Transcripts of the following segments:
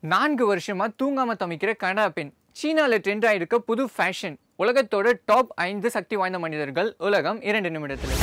4 வருஷமா தூங்காம தவிக்கிற கனடா பெண். சீனால ட்ரெண்ட் ஆயிருக்க புது ஃபேஷன். உலகத்தோட டாப் 5 சக்தி வாய்ந்த மனிதர்கள். உலகம் 2 நிமிடத்துல.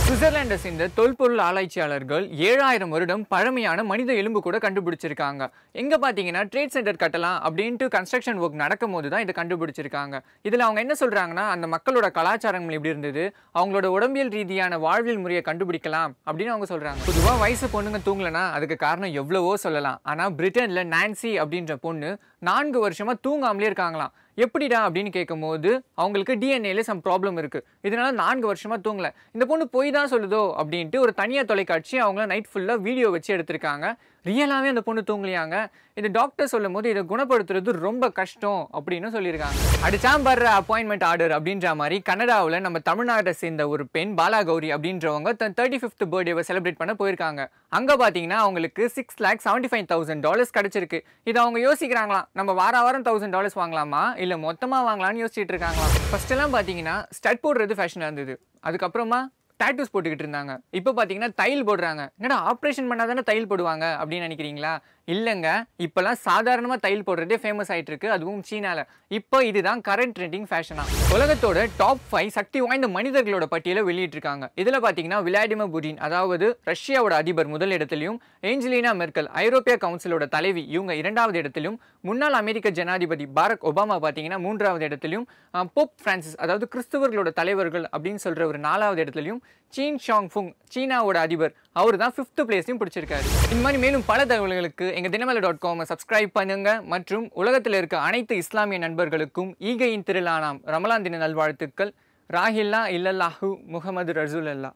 சுவிட்சர்லாண்டை சேர்ந்த தொல்பொருள் ஆராய்ச்சியாளர்கள் 7000 வருடம் பழமையான மனித எலும்பு கூட கண்டுபிடிச்சிருக்காங்க. எங்க பாத்தீங்கன்னா ட்ரேட் சென்டர் கட்டலாம் அப்படின்ட்டு கன்ஸ்ட்ரக்ஷன் ஒர்க் நடக்கும் போது தான் இதை கண்டுபிடிச்சிருக்காங்க. இதுல அவங்க என்ன சொல்றாங்கன்னா, அந்த மக்களோட கலாச்சாரங்கள் எப்படி இருந்தது, அவங்களோட உடம்பியல் ரீதியான வாழ்வியல் முறையை கண்டுபிடிக்கலாம் அப்படின்னு அவங்க சொல்றாங்க. பொதுவா வயசு பொண்ணுங்க தூங்கலனா அதுக்கு காரணம் எவ்வளவோ சொல்லலாம். ஆனா பிரிட்டன்ல நான்சி அப்படின்ற பொண்ணு 4 வருஷமா தூங்காமலே இருக்காங்களாம். எப்படிடா அப்படின்னு கேட்கும்போது அவங்களுக்கு டிஎன்ஏல சம் ப்ராப்ளம் இருக்கு, இதனால 4 வருஷமா தூங்கல. இந்த பொண்ணு போய் தான் சொல்லுதோ அப்படின்ட்டு ஒரு தனியார் தொலைக்காட்சி அவங்கள நைட் ஃபுல்லா வீடியோ வச்சு எடுத்திருக்காங்க. ரியலாவே அந்த பொண்ணு தூங்கலையாங்க. இது டாக்டர் சொல்லும் போது இதை குணப்படுத்துறது ரொம்ப கஷ்டம் அப்படின்னு சொல்லியிருக்காங்க. அடிச்சாம் பர்ற அப்பாயின்மெண்ட் ஆர்டர் அப்படின்ற மாதிரி கனடாவில் நம்ம தமிழ்நாட்டை சேர்ந்த ஒரு பெண் பாலா கௌரி அப்படின்றவங்க தன் 35th பர்த்டேவை செலிப்ரேட் பண்ண போயிருக்காங்க. அங்க பாத்தீங்கன்னா அவங்களுக்கு $6,75,000 கிடைச்சிருக்கு. இது அவங்க யோசிக்கிறாங்களாம், நம்ம வாரம் $1,000 வாங்கலாமா இல்ல மொத்தமா வாங்கலாம்னு யோசிச்சுட்டு இருக்காங்களாம். ஃபர்ஸ்ட் எல்லாம் பாத்தீங்கன்னா ஸ்டட் போடுறது ஃபேஷனா இருந்தது. அதுக்கப்புறமா டாட்டூஸ் போட்டுக்கிட்டு இருந்தாங்க. இப்போ பாத்தீங்கன்னா தையல் போடுறாங்க. என்னடா ஆப்ரேஷன் பண்ணாதானே தையல் போடுவாங்க அப்படின்னு நினைக்கிறீங்களா? இல்லைங்க, இப்பெல்லாம் சாதாரணமா தையல் போடுறதே ஃபேமஸ் ஆயிட்டு இருக்கு, அதுவும் சீனால. இப்போ இதுதான் கரண்ட் ட்ரெண்டிங் ஃபேஷனா. உலகத்தோட டாப் 5 சக்தி வாய்ந்த மனிதர்களோட பட்டியலை வெளியிட்டிருக்காங்க. இதுல பாத்தீங்கன்னா விளாடிமிர் புடின், அதாவது ரஷ்யாவோட அதிபர் முதல் இடத்திலும், ஏஞ்சலினா மெர்க்கல் ஐரோப்பிய கவுன்சிலோட தலைவி இவங்க 2வது இடத்திலும், முன்னாள் அமெரிக்க ஜனாதிபதி பாரக் ஒபாமா பாத்தீங்கன்னா 3வது இடத்திலும், போப் பிரான்சிஸ் அதாவது கிறிஸ்தவர்களோட தலைவர்கள் அப்படின்னு சொல்ற ஒரு 4வது இடத்திலும், சீன் ஷாங் ஃபுங் சீனாவோட அதிபர் அவர் தான் 5th பிளேஸையும் பிடிச்சிருக்காரு. இந்த மாதிரி மேலும் பல தகவல்களுக்கு எங்க தினமலர்.com சப்ஸ்கிரைப் பண்ணுங்க. மற்றும் உலகத்தில் இருக்க அனைத்து இஸ்லாமிய நண்பர்களுக்கும் ஈகையின் திருநாளாம் ரமலான் தின நல்வாழ்த்துக்கள். ராஹில்லா இல்லல்லாஹு முஹம்மது ரசூலுல்லாஹ்.